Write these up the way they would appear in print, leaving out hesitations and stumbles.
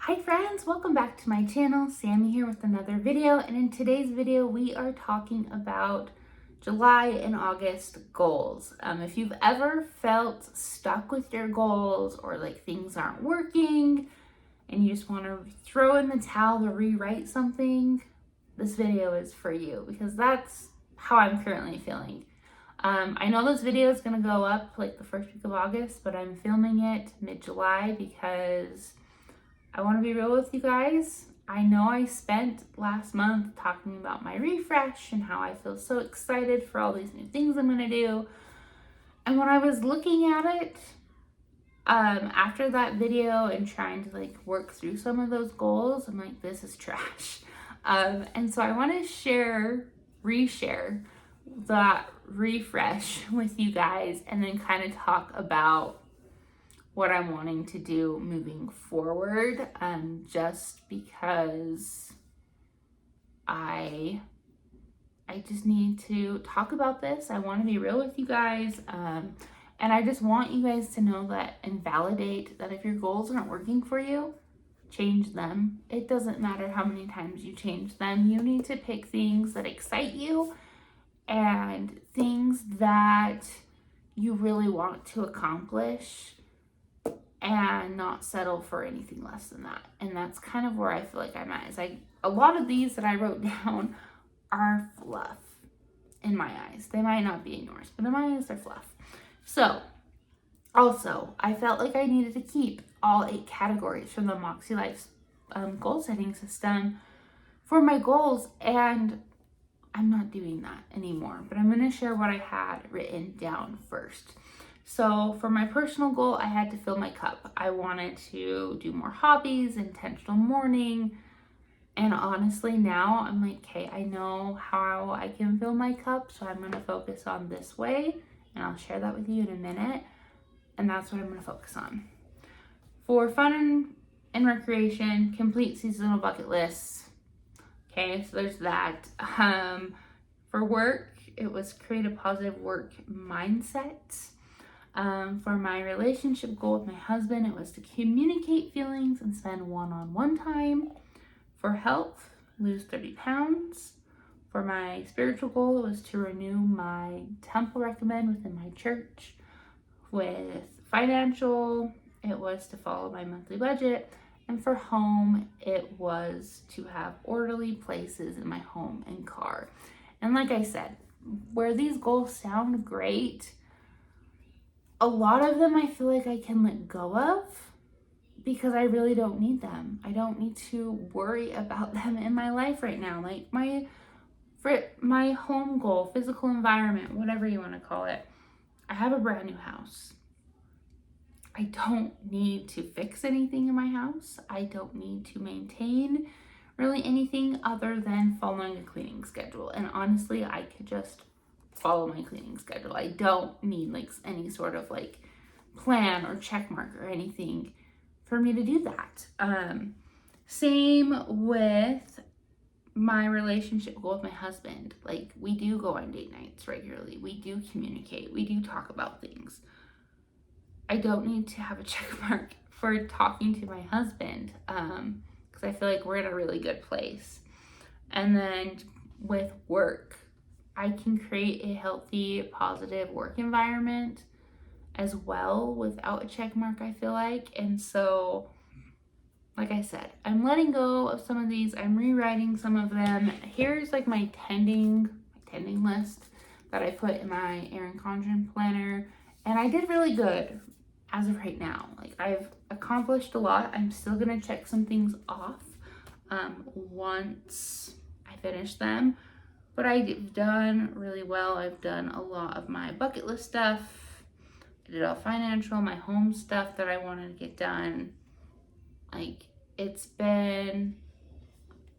Hi friends, welcome back to my channel. Sammy here with another video, and in today's video we are talking about July and August goals. If you've ever felt stuck with your goals or like things aren't working and you just want to throw in the towel or rewrite something, this video is for you because that's how I'm currently feeling. I know this video is going to go up like the first week of August, but I'm filming it mid-July because I want to be real with you guys. I know I spent last month talking about my refresh and how I feel so excited for all these new things I'm going to do. And when I was looking at it, after that video and trying to like work through some of those goals, I'm like, this is trash. And so I want to reshare that refresh with you guys and then kind of talk about what I'm wanting to do moving forward, just because I just need to talk about this. I want to be real with you guys, and I just want you guys to know that and validate that if your goals aren't working for you, change them. It doesn't matter how many times you change them. You need to pick things that excite you and things that you really want to accomplish and not settle for anything less than that. And that's kind of where I feel like I'm at. Is a lot of these that I wrote down are fluff in my eyes. They might not be in yours, but in my eyes they're fluff. So also, I felt like I needed to keep all 8 categories from the Moxie Life goal setting system for my goals, and I'm not doing that anymore. But I'm going to share what I had written down first. So for my personal goal, I had to fill my cup. I wanted to do more hobbies, intentional morning. And honestly, now I'm like, okay, I know how I can fill my cup. So I'm going to focus on this way. And I'll share that with you in a minute. And that's what I'm going to focus on. For fun and recreation, complete seasonal bucket lists. Okay, so there's that. For work, it was create a positive work mindset. For my relationship goal with my husband, it was to communicate feelings and spend one-on-one time. For health, lose 30 pounds. For my spiritual goal, it was to renew my temple recommend within my church. With financial, it was to follow my monthly budget. And for home, it was to have orderly places in my home and car. And like I said, where these goals sound great, a lot of them I feel like I can let go of because I really don't need them. I don't need to worry about them in my life right now. Like my home goal, physical environment, whatever you want to call it. I have a brand new house. I don't need to fix anything in my house. I don't need to maintain really anything other than following a cleaning schedule. And honestly, I could just follow my cleaning schedule. I don't need like any sort of like plan or check mark or anything for me to do that. Same with my relationship goal with my husband. Like, we do go on date nights regularly. We do communicate. We do talk about things. I don't need to have a check mark for talking to my husband, because I feel like we're in a really good place. And then with work, I can create a healthy, positive work environment as well without a check mark, I feel like. And so, like I said, I'm letting go of some of these. I'm rewriting some of them. Here's like my tending list that I put in my Erin Condren planner. And I did really good as of right now. Like, I've accomplished a lot. I'm still gonna check some things off once I finish them. But I've done really well. I've done a lot of my bucket list stuff. I did all financial, my home stuff that I wanted to get done. Like, it's been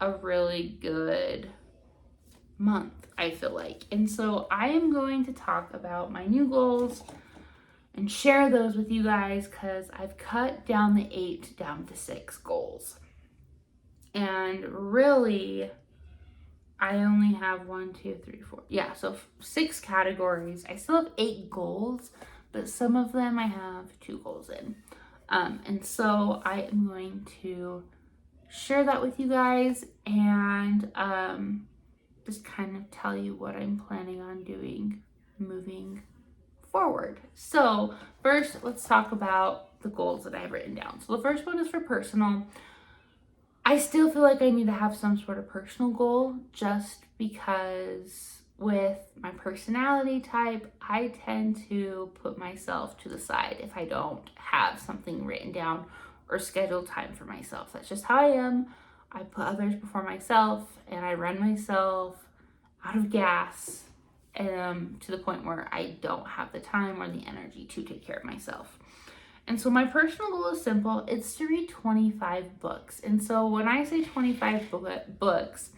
a really good month, I feel like. And so I am going to talk about my new goals and share those with you guys because I've cut down the 8 down to 6 goals. And really, I only have 1, 2, 3, 4. Yeah, so 6 categories. I still have 8 goals, but some of them I have 2 goals in. And so I am going to share that with you guys and just kind of tell you what I'm planning on doing moving forward. So first, let's talk about the goals that I've written down. So the first one is for personal. I still feel like I need to have some sort of personal goal just because with my personality type, I tend to put myself to the side if I don't have something written down or scheduled time for myself. That's just how I am. I put others before myself and I run myself out of gas to the point where I don't have the time or the energy to take care of myself. And so my personal goal is simple. It's to read 25 books. And so when I say 25 books,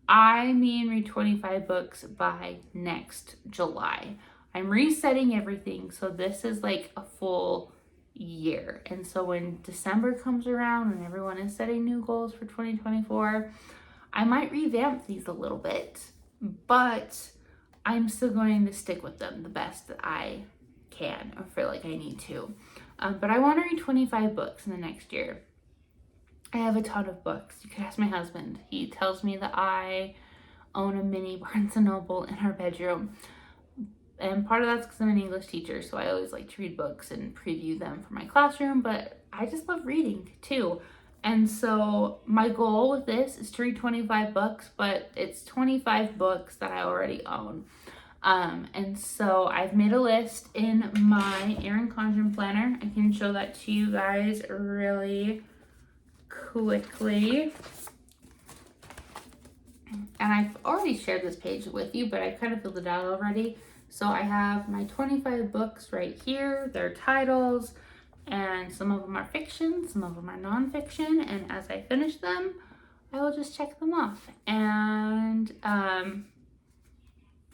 I mean read 25 books by next July. I'm resetting everything. So this is like a full year. And so when December comes around and everyone is setting new goals for 2024, I might revamp these a little bit, but I'm still going to stick with them the best that I can or feel like I need to. But I want to read 25 books in the next year. I have a ton of books. You could ask my husband. He tells me that I own a mini Barnes & Noble in our bedroom. And part of that's because I'm an English teacher, so I always like to read books and preview them for my classroom, but I just love reading too. And so my goal with this is to read 25 books, but it's 25 books that I already own. And so I've made a list in my Erin Condren planner. I can show that to you guys really quickly. And I've already shared this page with you, but I kind of filled it out already. So I have my 25 books right here, their titles, and some of them are fiction, some of them are nonfiction. And as I finish them, I will just check them off. And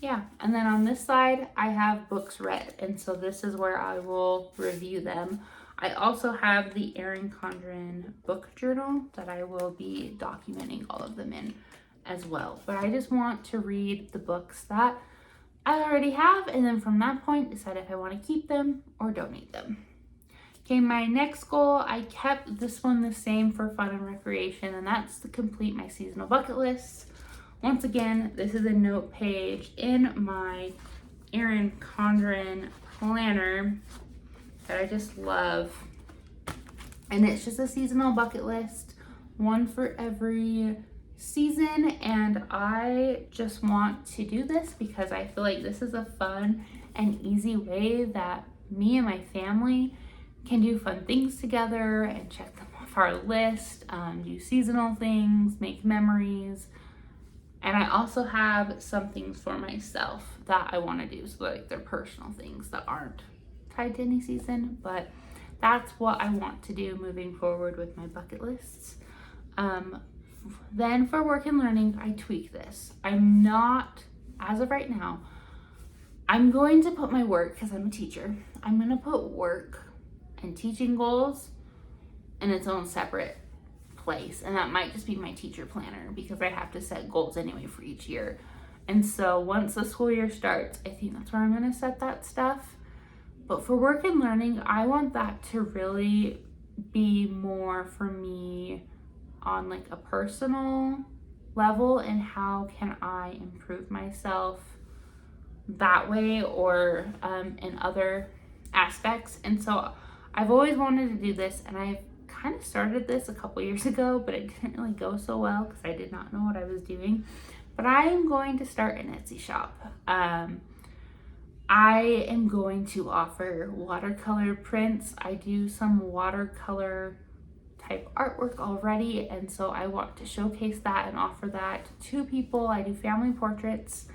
yeah, and then on this side, I have books read. And so this is where I will review them. I also have the Erin Condren book journal that I will be documenting all of them in as well. But I just want to read the books that I already have, and then from that point, decide if I want to keep them or donate them. Okay, my next goal, I kept this one the same for fun and recreation, and that's to complete my seasonal bucket list. Once again, this is a note page in my Erin Condren planner that I just love. And it's just a seasonal bucket list, one for every season. And I just want to do this because I feel like this is a fun and easy way that me and my family can do fun things together and check them off our list, do seasonal things, make memories. And I also have some things for myself that I want to do. So like they're personal things that aren't tied to any season, but that's what I want to do moving forward with my bucket lists. Then for work and learning, I tweak this. I'm not, as of right now, I'm going to put my work, because I'm a teacher, I'm going to put work and teaching goals in its own separate place. And that might just be my teacher planner because I have to set goals anyway for each year. And so once the school year starts, I think that's where I'm going to set that stuff. But for work and learning, I want that to really be more for me on like a personal level, and how can I improve myself that way or in other aspects. And so I've always wanted to do this, and I've kind of started this a couple years ago, but it didn't really go so well because I did not know what I was doing. But I am going to start an Etsy shop. I am going to offer watercolor prints. I do some watercolor type artwork already, and so I want to showcase that and offer that to people. I do family portraits.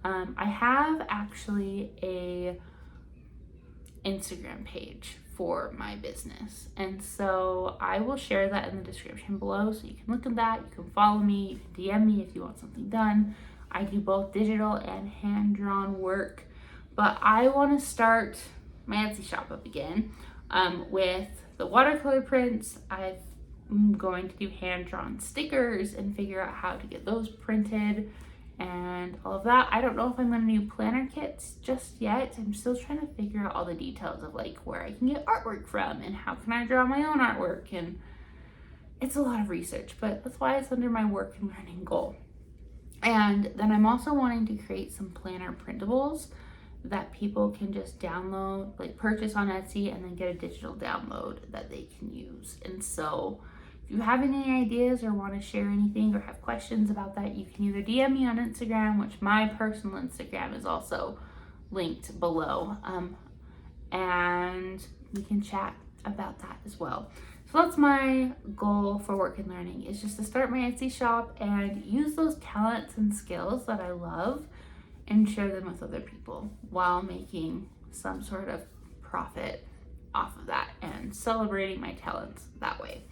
I have actually a Instagram page for my business, and so I will share that in the description below, so you can look at that. You can follow me, you can DM me if you want something done. I do both digital and hand-drawn work, but I want to start my Etsy shop up again with the watercolor prints. I'm going to do hand-drawn stickers and figure out how to get those printed and all of that. I don't know if I'm going to do planner kits just yet. I'm still trying to figure out all the details of like where I can get artwork from and how can I draw my own artwork, and it's a lot of research, but that's why it's under my work and learning goal. And then I'm also wanting to create some planner printables that people can just download, like purchase on Etsy, and then get a digital download that they can use. And so if you have any ideas or want to share anything or have questions about that, you can either DM me on Instagram, which my personal Instagram is also linked below, and we can chat about that as well. So that's my goal for work and learning, is just to start my Etsy shop and use those talents and skills that I love and share them with other people while making some sort of profit off of that and celebrating my talents that way.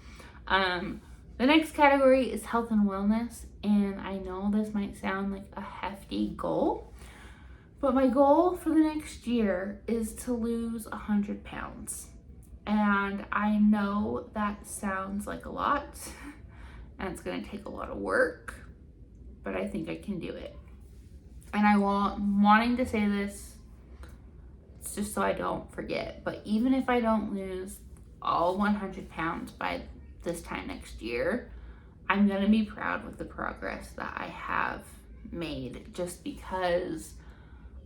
The next category is health and wellness, and I know this might sound like a hefty goal, but my goal for the next year is to lose 100 pounds. And I know that sounds like a lot, and it's going to take a lot of work, but I think I can do it. And wanting to say this, it's just so I don't forget, but even if I don't lose all 100 pounds by this time next year, I'm going to be proud with the progress that I have made, just because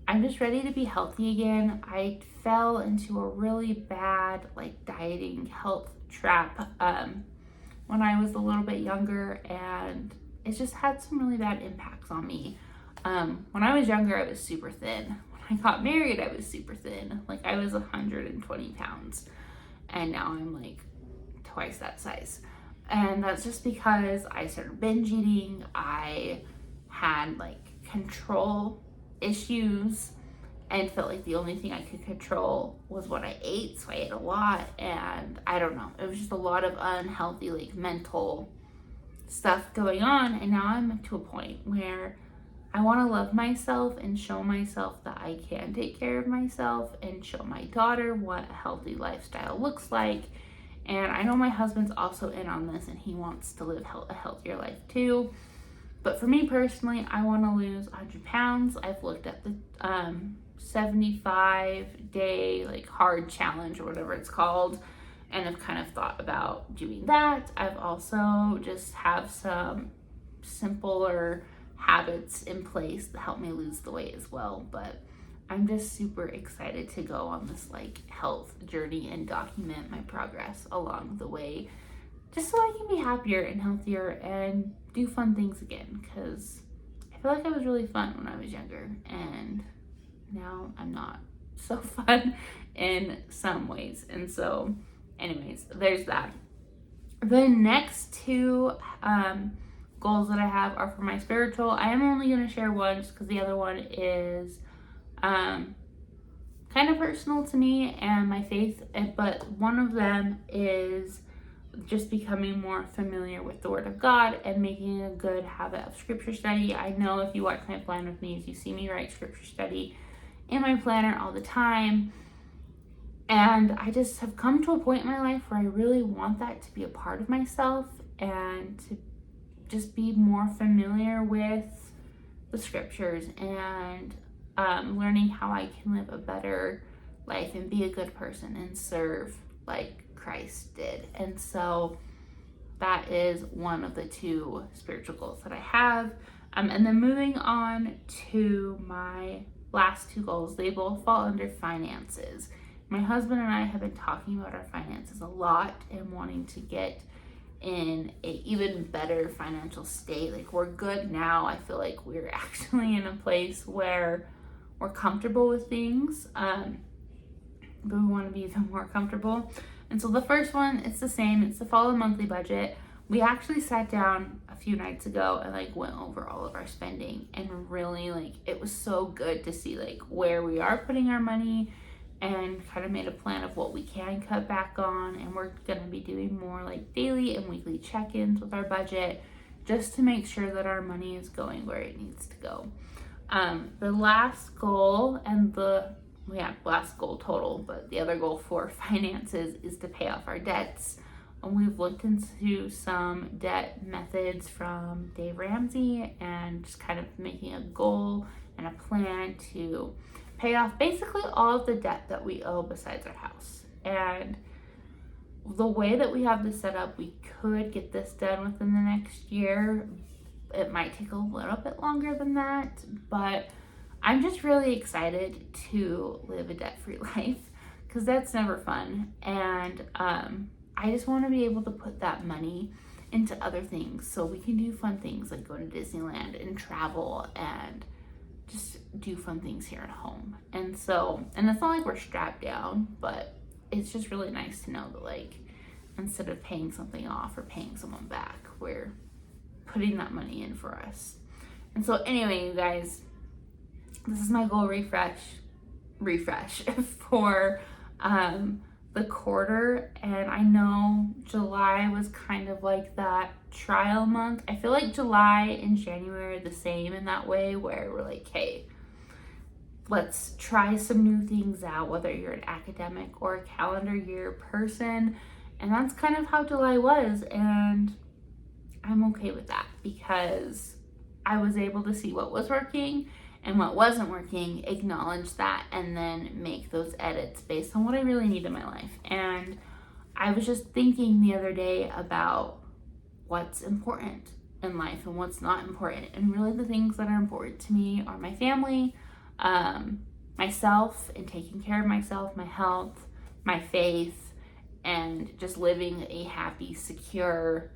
I'm just ready to be healthy again. I fell into a really bad dieting health trap when I was a little bit younger, and it just had some really bad impacts on me. When I was younger, I was super thin. When I got married, I was super thin. I was 120 pounds, and now I'm twice that size. And that's just because I started binge eating. I had control issues and felt like the only thing I could control was what I ate. So I ate a lot, and I don't know. It was just a lot of unhealthy mental stuff going on. And now I'm to a point where I want to love myself and show myself that I can take care of myself and show my daughter what a healthy lifestyle looks like. And I know my husband's also in on this, and he wants to live a healthier life too. But for me personally, I want to lose 100 pounds. I've looked at the 75-day hard challenge or whatever it's called, and have kind of thought about doing that. I've also just have some simpler habits in place that help me lose the weight as well. But I'm just super excited to go on this health journey and document my progress along the way, just so I can be happier and healthier and do fun things again, because I feel like I was really fun when I was younger, and now I'm not so fun in some ways. And so anyways, there's that. The next two goals that I have are for my spiritual. I am only going to share one just because the other one is kind of personal to me and my faith, but one of them is just becoming more familiar with the Word of God and making a good habit of scripture study. I know if you watch my plan with me, you see me write scripture study in my planner all the time. And I just have come to a point in my life where I really want that to be a part of myself, and to just be more familiar with the scriptures and learning how I can live a better life and be a good person and serve like Christ did. And so that is one of the two spiritual goals that I have. And then moving on to my last two goals, they both fall under finances. My husband and I have been talking about our finances a lot and wanting to get in a even better financial state. Like, we're good now. I feel like we're actually in a place where we're comfortable with things, but we want to be even more comfortable. And so the first one, it's the same. It's to follow the monthly budget. We actually sat down a few nights ago and went over all of our spending, and really it was so good to see where we are putting our money, and kind of made a plan of what we can cut back on. And we're going to be doing more daily and weekly check-ins with our budget, just to make sure that our money is going where it needs to go. The last goal, and last goal total, but the other goal for finances is to pay off our debts. we've looked into some debt methods from Dave Ramsey and just kind of making a goal and a plan to pay off basically all of the debt that we owe besides our house. And the way that we have this set up, we could get this done within the next year. It might take a little bit longer than that, but I'm just really excited to live a debt-free life because that's never fun. And I just want to be able to put that money into other things so we can do fun things like go to Disneyland and travel and just do fun things here at home. And it's not like we're strapped down, but it's just really nice to know that, like, instead of paying something off or paying someone back, we're putting that money in for us. And so anyway, you guys, this is my goal refresh for the quarter. And I know July was kind of like that trial month. I feel like July and January are the same in that way, where we're like, hey, let's try some new things out, whether you're an academic or a calendar year person. And that's kind of how July was. And I'm okay with that because I was able to see what was working and what wasn't working, acknowledge that, and then make those edits based on what I really need in my life. And I was just thinking the other day about what's important in life and what's not important. And really the things that are important to me are my family, myself and taking care of myself, my health, my faith, and just living a happy, secure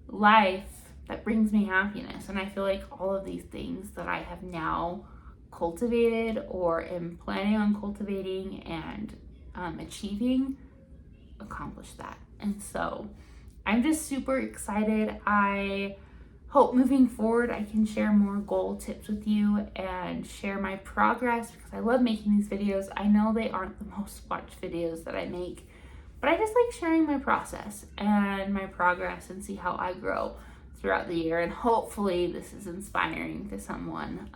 life that brings me happiness. And I feel like all of these things that I have now cultivated or am planning on cultivating and achieving accomplish that. And so I'm just super excited. I hope moving forward I can share more goal tips with you and share my progress because I love making these videos. I know they aren't the most watched videos that I make, but I just like sharing my process and my progress and see how I grow throughout the year. And hopefully this is inspiring to someone,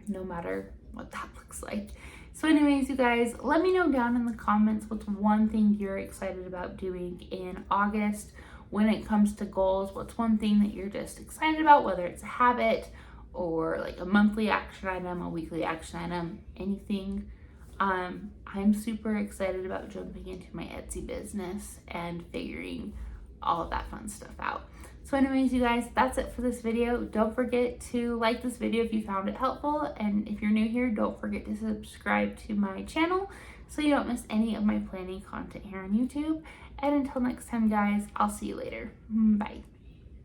no matter what that looks like. So anyways, you guys, let me know down in the comments what's one thing you're excited about doing in August when it comes to goals. What's one thing that you're just excited about, whether it's a habit or like a monthly action item, a weekly action item, anything. I'm super excited about jumping into my Etsy business and figuring all of that fun stuff out. So anyways, you guys, that's it for this video. Don't forget to like this video if you found it helpful. And if you're new here, don't forget to subscribe to my channel so you don't miss any of my planning content here on YouTube. And until next time, guys, I'll see you later. Bye.